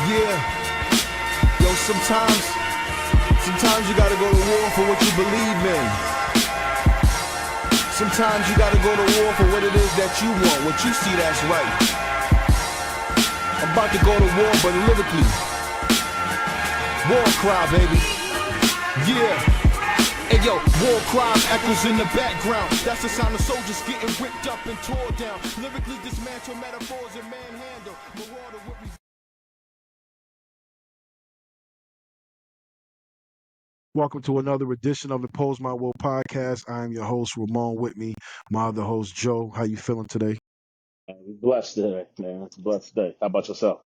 Yeah, yo, sometimes you gotta go to war for what you believe in. Sometimes you gotta go to war for what it is that you want, what you see that's right. I'm about to go to war, but lyrically. War cry, baby. Yeah. Hey yo, war cry echoes in the background. That's the sound of soldiers getting ripped up and tore down. Lyrically dismantle metaphors and manhandle. Marauder with me. Welcome to another edition of the Pose My Will podcast. I am your host, Ramone. With me, my other host, Joe. How you feeling today? Blessed today, man. It's a blessed day. How about yourself?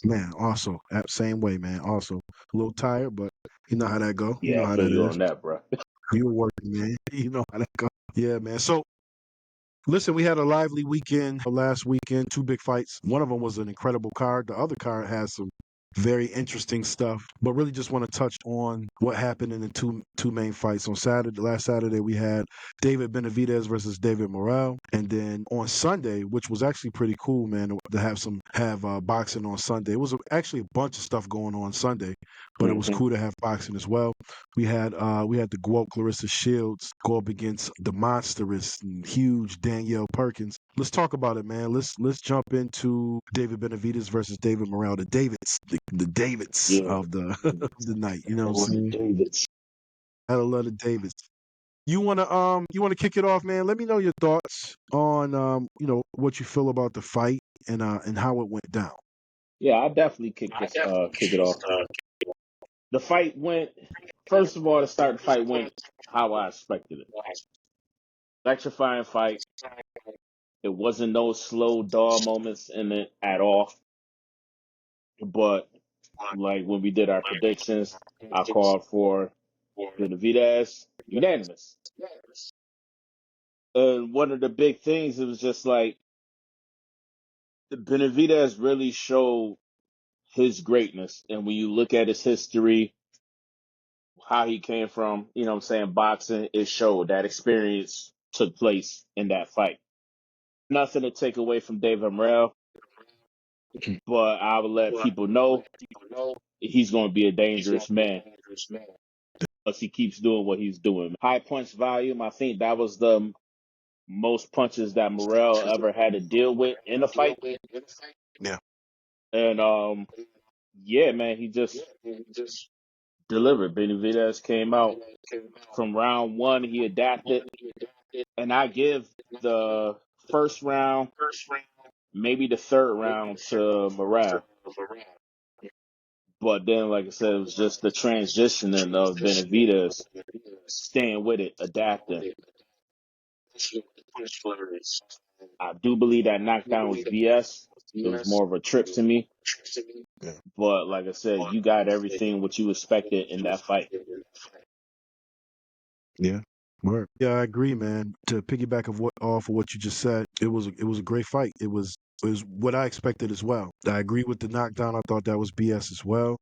Man, also, same way, man. Also, a little tired, but you know how that go. You Yeah, know I how feel that you is. on that, bro. You were working, man. You know how that go. Yeah, man. So, listen, we had a lively weekend last weekend. Two big fights. One of them was an incredible card. The other card has some very interesting stuff, but really just want to touch on what happened in the two main fights. On last Saturday, we had David Benavides versus David Morrell, and then on Sunday, which was actually pretty cool, man, to have boxing on Sunday. It was actually a bunch of stuff going on Sunday, but it was Mm-hmm. cool to have boxing as well. We had the GWOAT Clarissa Shields go up against the monstrous and huge Danielle Perkins. Let's talk about it, man. Let's jump into David Benavides versus David Morrell, the Davids Yeah. of the of the night. You know what I'm Lord saying? Davids. Had a lot of Davids. You wanna kick it off, man? Let me know your thoughts on what you feel about the fight and how it went down. Yeah, I'll definitely kick it off. The fight went first of all, to start the fight went how I expected it. Electrifying fight. It wasn't no slow dull moments in it at all. But like when we did our predictions, I called for Benavides unanimous. And one of the big things, it was just like Benavides really showed his greatness. And when you look at his history, how he came from, what I'm saying, boxing, it showed that experience took place in that fight. Nothing to take away from David Morrell, but I would let people know he's going to be a dangerous man unless he keeps doing what he's doing. High punch volume, I think that was the most punches that Morrell ever had to deal with in a fight. Yeah. And yeah, man, he just delivered. Benavides came out from round one, he adapted. And I give the first round, maybe the third round to Morrell. But then, like I said, it was just the transitioning of Benavides, staying with it, adapting. I do believe that knockdown was BS. It was more of a trip to me. Yeah. But like I said, you got everything what you expected in that fight. Yeah. Word. Yeah, I agree, man. To piggyback off of what you just said, it was a great fight. It was what I expected as well. I agree with the knockdown. I thought that was BS as well.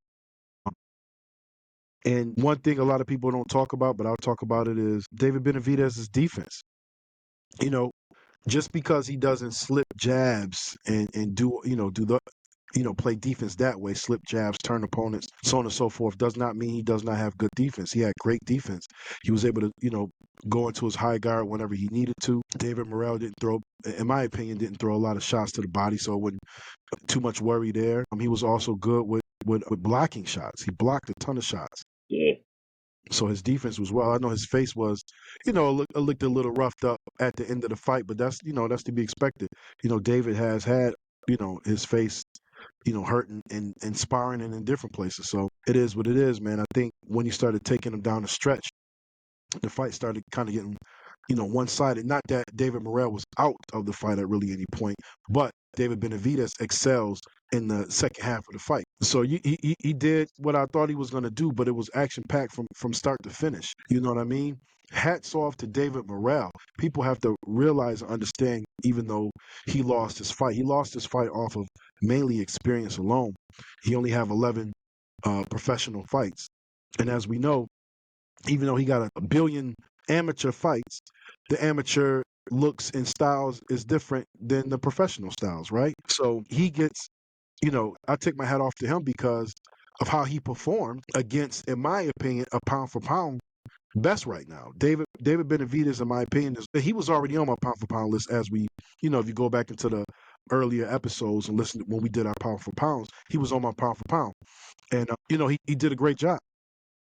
And one thing a lot of people don't talk about, but I'll talk about it, is David Benavides' defense. You know, just because he doesn't slip jabs and do the play defense that way, slip jabs, turn opponents, so on and so forth, does not mean he does not have good defense. He had great defense. He was able to, go into his high guard whenever he needed to. David Morrell in my opinion, didn't throw a lot of shots to the body, so it wasn't too much worry there. He was also good with blocking shots. He blocked a ton of shots. Yeah. So his defense was well. I know his face was, looked a little roughed up at the end of the fight, but that's to be expected. David has had, his face, hurting and sparring and in different places. So it is what it is, man. I think when he started taking him down the stretch, the fight started kind of getting, one-sided. Not that David Morrell was out of the fight at really any point, but David Benavides excels in the second half of the fight. So he did what I thought he was going to do, but it was action-packed from start to finish. You know what I mean? Hats off to David Morrell. People have to realize and understand, even though he lost his fight off of mainly experience alone. He only have 11 professional fights. And as we know, even though he got a billion amateur fights, the amateur looks and styles is different than the professional styles, right? So he gets I take my hat off to him because of how he performed against, in my opinion, a pound for pound best right now. David Benavides, in my opinion, he was already on my pound for pound list as we, if you go back into the earlier episodes and listen to when we did our pound for pounds, he was on my pound for pound. And, he did a great job.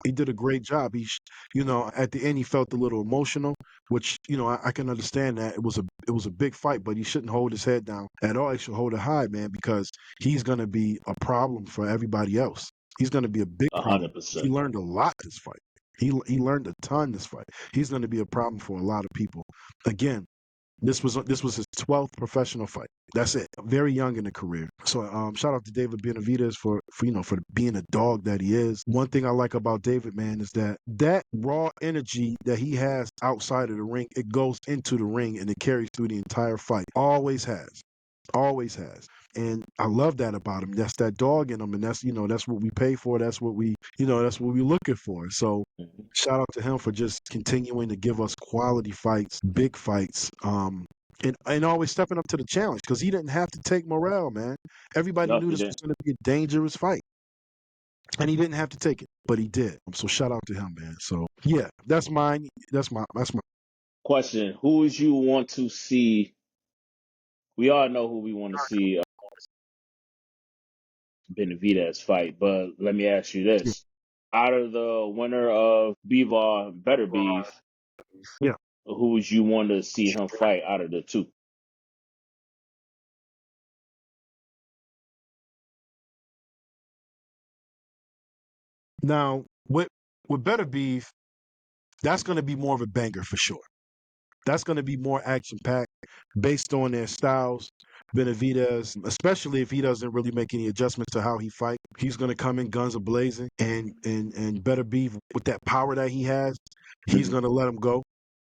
He did a great job. At the end, he felt a little emotional, which I can understand that it was a big fight, but he shouldn't hold his head down at all. He should hold it high, man, because he's gonna be a problem for everybody else. He's gonna be a big problem. He 100%. learned a lot this fight. He learned a ton this fight. He's gonna be a problem for a lot of people. Again, this was his 12th professional fight. That's it. Very young in the career. So shout out to David Benavides for being a dog that he is. One thing I like about David, man, is that raw energy that he has outside of the ring, it goes into the ring and it carries through the entire fight. Always has. Always has. And I love that about him. That's that dog in him, and that's what we pay for. That's what we're looking for. So Mhm. shout out to him for just continuing to give us quality fights, big fights, and always stepping up to the challenge because he didn't have to take Morrell, man. Everybody No, knew he this was didn't. going to be a dangerous fight, and he didn't have to take it, but he did. So shout out to him, man. So yeah, that's mine. That's my. Question: Who would you want to see? We all know who we want to see Benavidez fight, but let me ask you Yeah. this: out of the winner of Bivol and Better Beef, Yeah. who would you want to see him fight out of the two? Now with Better Beef, that's going to be more of a banger for sure. That's going to be more action packed based on their styles. Benavidez, especially if he doesn't really make any adjustments to how he fight, he's going to come in guns a blazing, and Better Beef with that power that he has, he's Mhm. going to let him go.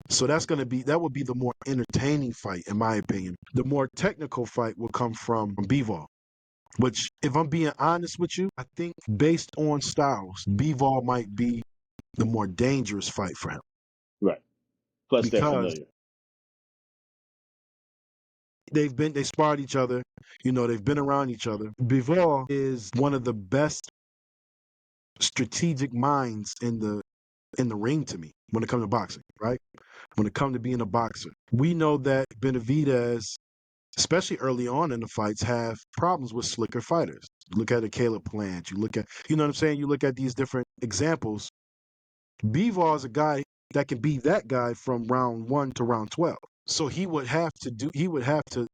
So that would be the more entertaining fight, in my opinion. The more technical fight will come from Bivol, which, if I'm being honest with you, I think based on styles, Bivol might be the more dangerous fight for him Right. Plus, they're because familiar. they sparred each other, they've been around each other. Bivol is one of the best strategic minds in the ring to me when it comes to boxing, right? When it comes to being a boxer. We know that Benavidez, especially early on in the fights, have problems with slicker fighters. Look at a Caleb Plant. You look at, you know what I'm saying? You look at these different examples. Bivol is a guy that can be that guy from round 1 to round 12. So he would have to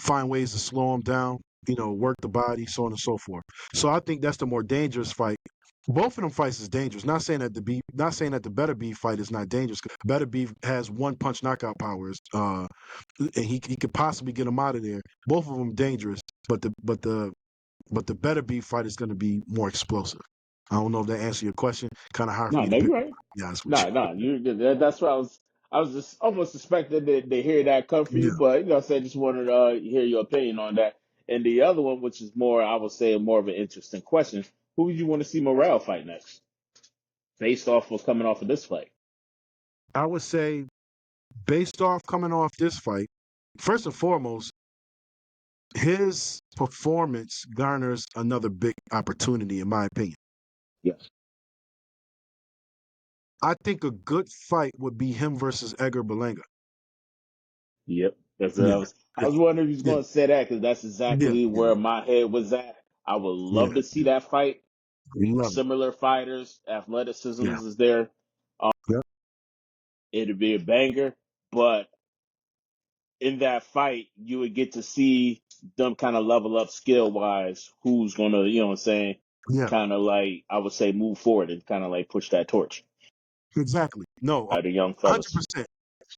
find ways to slow him down, work the body, so on and so forth. So I think that's the more dangerous fight. Both of them fights is dangerous. Not saying that the Better Beef fight is not dangerous. Better Beef has one punch knockout powers, and he could possibly get him out of there. Both of them dangerous, but the Better Beef fight is going to be more explosive. I don't know if that answers your question. Kind of hard for No, me to no, pick. you're right. To be honest with No, no, that's what I was. I was just almost suspecting that they hear that come from you. you, but I said just wanted to hear your opinion on that. And the other one, which is more, I would say, more of an interesting question: Who would you want to see Morrell fight next, based off of coming off of this fight? I would say, based off coming off this fight, first and foremost, his performance garners another big opportunity, in my opinion. Yes. I think a good fight would be him versus Edgar Berlanga. Yep. That's what Yeah, I was wondering if he was yeah, going to say that because that's yeah, exactly yeah, where my head was at. I would yeah, love to see that fight. yeah. Love it. Similar fighters, athleticism Yeah, is there. Um, yeah, it'd be a banger, but in that fight, you would get to see them kind of level up skill wise. Who's gonna, what I'm saying, yeah. kind of like I would say move forward and kind of like push that torch Exactly. No, at the young fellas. 100%.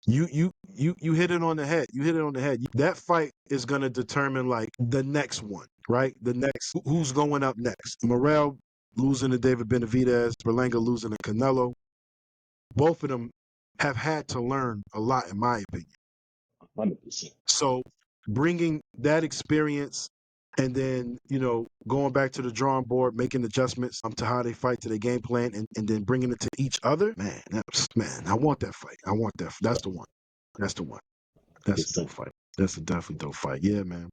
You hit it on the head. You hit it on the head. That fight is gonna determine like the next one, right? The next who's going up next. Morrell losing to David Benavidez, Berlanga losing to Canelo. Both of them have had to learn a lot, in my opinion. 100%. So bringing that experience and then, going back to the drawing board, making adjustments to how they fight, to their game plan, and then bringing it to each other, man, I want that fight. I want that. That's the one. That's the one. That's a dope 100%. fight. That's a definitely dope fight. Yeah, man.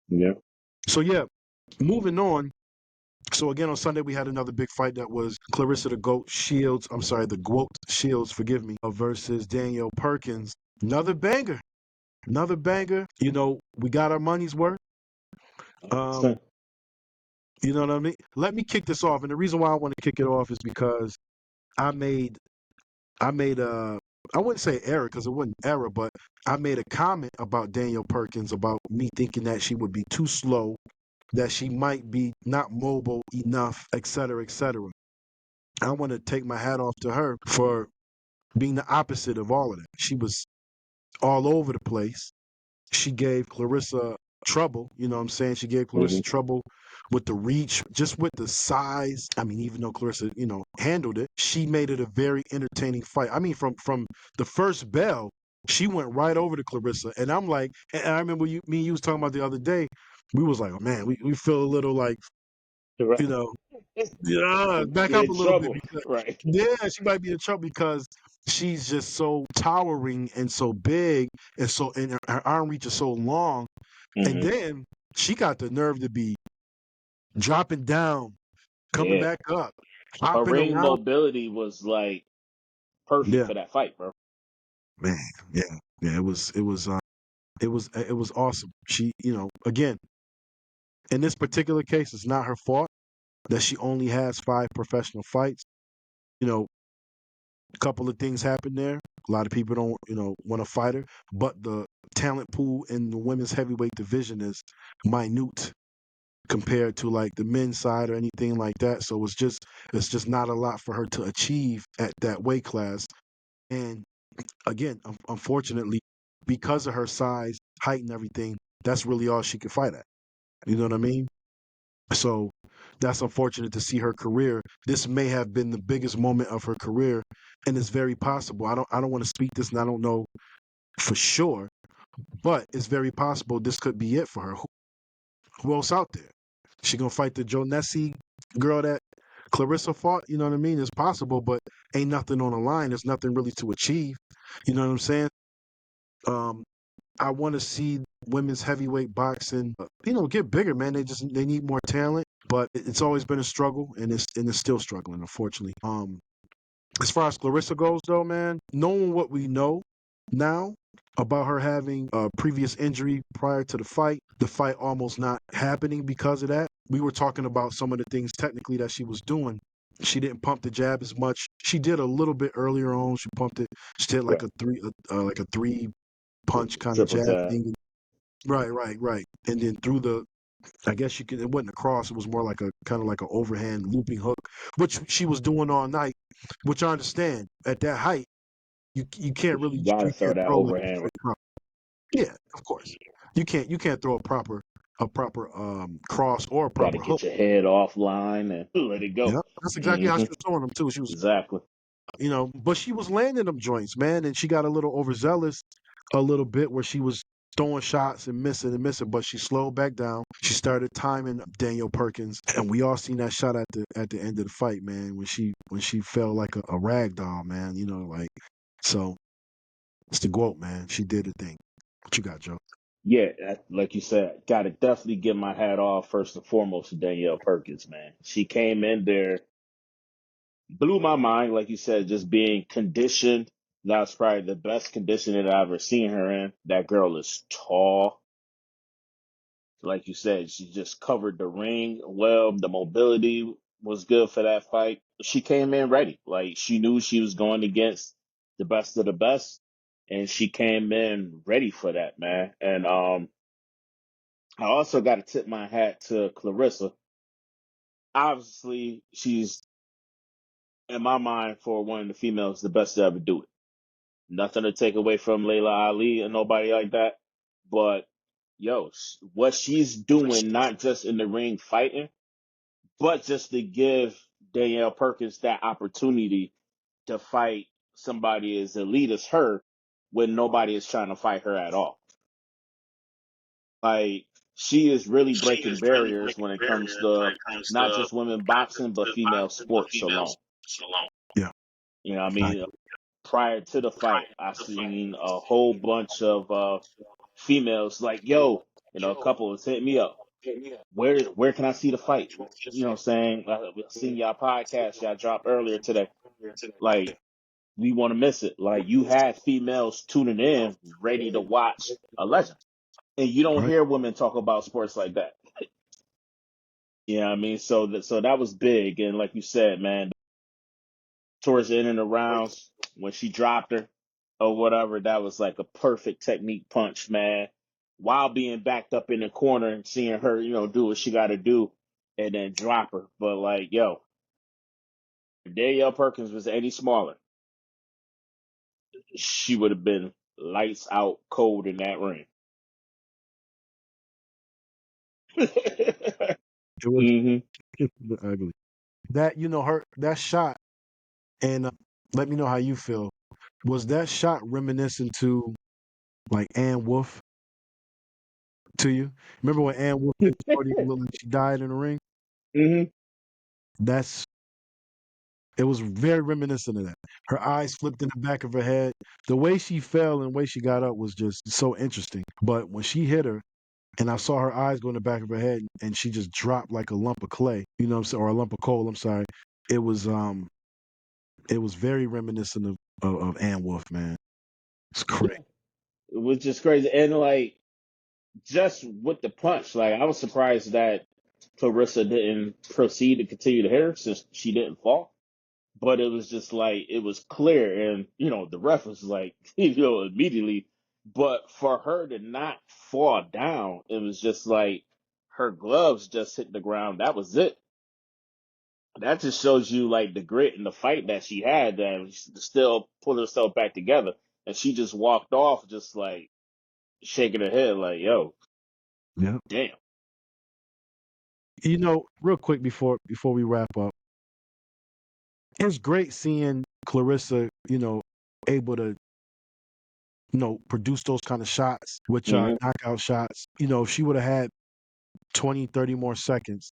Yeah. So yeah, moving on. So again on Sunday we had another big fight that was Clarissa the Goat Shields, forgive me, versus Danielle Perkins. Another banger. Another banger. You know, we got our money's worth. Um, 100%. you know what I mean? Let me kick this off. And the reason why I want to kick it off is because I made I wouldn't say error because it wasn't error, but I made a comment about Danielle Perkins about me thinking that she would be too slow, that she might be not mobile enough, et cetera, et cetera. I want to take my hat off to her for being the opposite of all of that. She was all over the place. She gave Clarissa trouble, you know what I'm saying? She gave Clarissa trouble with the reach, just with the size. I mean, even though Clarissa, you know, handled it, she made it a very entertaining fight. I mean, from the first bell, she went right over to Clarissa. And I'm like, and I remember me and you was talking about the other day, we was like, oh man, we feel a little like, Right. you know, yeah, back Be up in a little bit trouble. because Right. yeah, she might be in trouble because she's just so towering and so big and her arm reach is so long. And Hmm. then she got the nerve to be dropping down, coming Yeah. back up, Her hopping ring around. mobility was like perfect Yeah, for that fight, bro. man. Yeah, yeah. It was awesome. She, you know, again, in this particular case, it's not her fault that she only has 5 professional fights. You know, a couple of things happen there. A lot of people don't, you know, want to fight her, but the talent pool in the women's heavyweight division is minute compared to like the men's side or anything like that. So it's just not a lot for her to achieve at that weight class. And again, unfortunately, because of her size, height, and everything, that's really all she could fight at. You know what I mean? So that's unfortunate to see her career. This may have been the biggest moment of her career, and it's very possible. I don't want to speak this, and I don't know for sure, but it's very possible this could be it for her. Who else out there? She gonna fight the Joe Nessie girl that Clarissa fought? You know what I mean? It's possible, but ain't nothing on the line. There's nothing really to achieve. You know what I'm saying? Um, I want to see women's heavyweight boxing, you know, get bigger, man. They need more talent, but it's always been a struggle, and it's still struggling, unfortunately. As far as Clarissa goes, though, man, knowing what we know now about her having a previous injury prior to the fight almost not happening because of that. We were talking about some of the things technically that she was doing. She didn't pump the jab as much. She did a little bit earlier on. She pumped it. She did Right. like a three punch kind of Triple jab jab. thing. Right, right, right. And then through the I guess you could. It wasn't a cross. It was more like a kind of like an overhand looping hook, which she was doing all night. Which I understand. At that height, you can't really You gotta you throw can't that throw like a overhand. straight proper. Yeah, of course. You can't throw a proper cross or a Got to proper hook. get your head offline and let it go. Yeah, that's exactly how Hmm. she was throwing them too. She was, Exactly. you know, but she was landing them joints, man, and she got a little overzealous a little bit where she was throwing shots and missing, but she slowed back down. She started timing Danielle Perkins, and we all seen that shot at the end of the fight, man, when she fell like a rag doll, man. You know, like so. It's the GOAT, man. She did the thing. What you got, Joe? Yeah, like you said, got to definitely get my hat off first and foremost to Danielle Perkins, man. She came in there, blew my mind, like you said, just being conditioned. That was probably the best conditioning that I've ever seen her in. That girl is tall. Like you said, she just covered the ring well. The mobility was good for that fight. She came in ready. Like she knew she was going against the best of the best, and she came in ready for that, man. And I also got to tip my hat to Clarissa. Obviously, she's in my mind for one of the females the best to ever do it. Nothing to take away from Layla Ali and nobody like that, but yo, what she's doing, not just in the ring fighting, but just to give Danielle Perkins that opportunity to fight somebody as elite as her when nobody is trying to fight her at all. Like, she is really breaking barriers when it comes to not just women boxing, but female sports alone. Yeah. You know what I I, mean? Prior to the fight, I seen a whole bunch of females like, yo, a couple was hitting me up. Where can I see the fight? You know what I'm saying? We seen y'all podcast y'all dropped earlier today. Like, we want to miss it. Like, you had females tuning in, ready to watch a legend. And you don't Right. hear women talk about sports like that. You know what I mean? So that was big. And like you said, man, towards the end of the rounds, when she dropped her or whatever, that was like a perfect technique punch, man. While being backed up in the corner and seeing her, do what she got to do and then drop her. But like, yo, if Danielle Perkins was any smaller, she would have been lights out cold in that ring. It was hmm ugly. That her that shot, and let me know how you feel. Was that shot reminiscent to like Ann Wolf to you? Remember when Ann Wolf hit Shorty and looked like she died in the ring? hmm That's It was very reminiscent of that. Her eyes flipped in the back of her head. The way she fell and the way she got up was just so interesting. But when she hit her, and I saw her eyes go in the back of her head, and she just dropped like a lump of clay, you know what I'm saying, or a lump of coal. I'm sorry. It was very reminiscent of Ann Wolf, man. It's crazy. Yeah, it was just crazy. And like, just with the punch, like, I was surprised that Clarissa didn't proceed to continue to hit her since she didn't fall. But it was just like, it was clear, and the ref was like, immediately. But for her to not fall down, it was just like her gloves just hit the ground. That was it. That just shows you like the grit and the fight that she had, and she still pulled herself back together. And she just walked off, just like shaking her head, like, yo, Yeah. damn. Real quick before we wrap up, it's great seeing Clarissa, able to, produce those kind of shots, which are hmm knockout shots. If she would have had 20, 30 more seconds,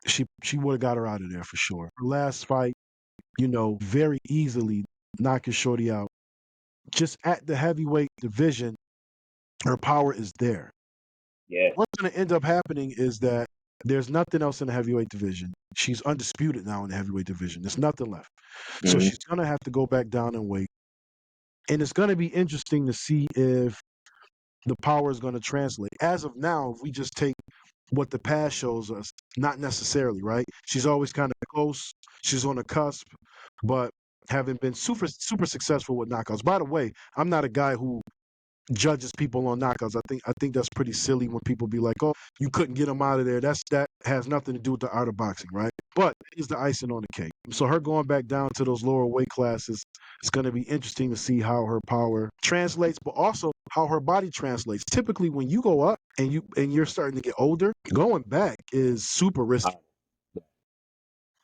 she would have got her out of there for sure. Her last fight, very easily knocking Shorty out. Just at the heavyweight division, her power is there. Yeah. What's going to end up happening is that there's nothing else in the heavyweight division. She's undisputed now in the heavyweight division. There's nothing left. So hmm she's going to have to go back down and weight. And it's going to be interesting to see if the power is going to translate. As of now, if we just take what the past shows us, not necessarily, right? She's always kind of close. She's on the cusp, but having been super, super successful with knockouts. By the way, I'm not a guy who judges people on knockouts. I think that's pretty silly when people be like, "Oh, you couldn't get them out of there." That has nothing to do with the art of boxing, right? But it's the icing on the cake. So her going back down to those lower weight classes, it's going to be interesting to see how her power translates, but also how her body translates. Typically, when you go up and you're starting to get older, going back is super risky,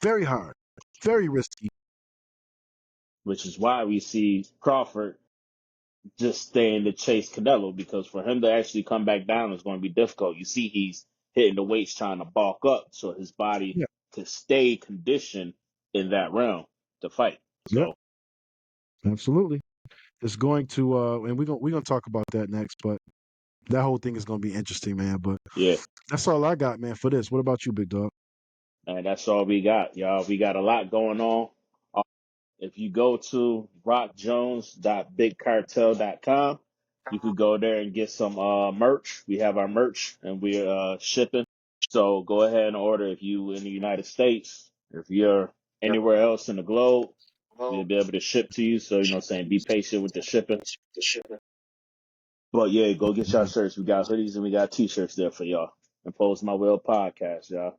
very hard, very risky. Which is why we see Crawford just staying to chase Canelo, because for him to actually come back down is going to be difficult. You see, he's hitting the weights trying to bulk up so his body Yeah. could stay conditioned in that realm to fight. Yep. So, Absolutely. It's going to and we're gonna talk about that next, but that whole thing is gonna be interesting, man. But yeah, that's all I got, man, for this. What about you, big dog? and that's all we got, y'all. We got a lot going on. If you go to rockjones.bigcartel.com, you could go there and get some merch. We have our merch and we're shipping. So go ahead and order if you in the United States. If you're anywhere else in the globe, we'll be able to ship to you. So, saying, be patient with the shipping. But yeah, go get y'all shirts. We got hoodies and we got t-shirts there for y'all. Impose My Will podcast, y'all.